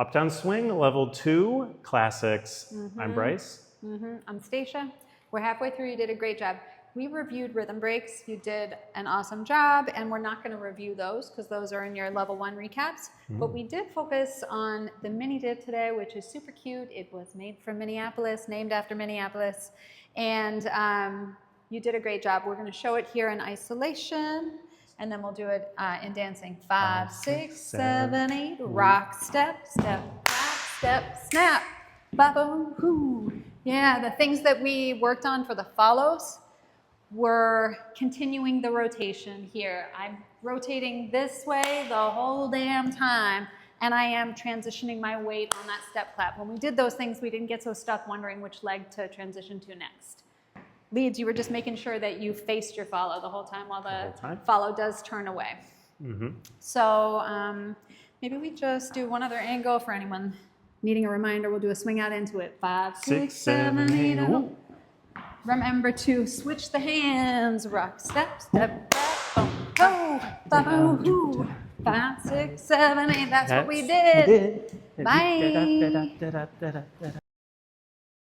Uptown Swing, level 2, classics. I'm Bryce. I'm Stacia. We're halfway through. You did a great job. We reviewed rhythm breaks. You did an awesome job, and we're not going to review those because those are in your level 1 recaps. But we did focus on the mini dip today, which is super cute. It was made from Minneapolis, named after Minneapolis, and you did a great job. We're going to show it here in isolation, and then we'll do it in dancing. 5, 6, 7, 8. Rock, step, step, clap, step, snap. Ba-boom, hoo. Yeah, the things that we worked on for the follows. We're continuing the rotation here. I'm rotating this way the whole damn time, and I am transitioning my weight on that step clap. When we did those things, we didn't get so stuck wondering which leg to transition to next. Leads, you were just making sure that you faced your follow the whole time while the follow does turn away. So maybe we just do one other angle for anyone needing a reminder. We'll do a swing out into it. 5, 6, 7, 8. Remember to switch the hands. Rock, step, step, back, boom, go, boom, hoo. 5, 6, 7, 8. That's what we did. Bye.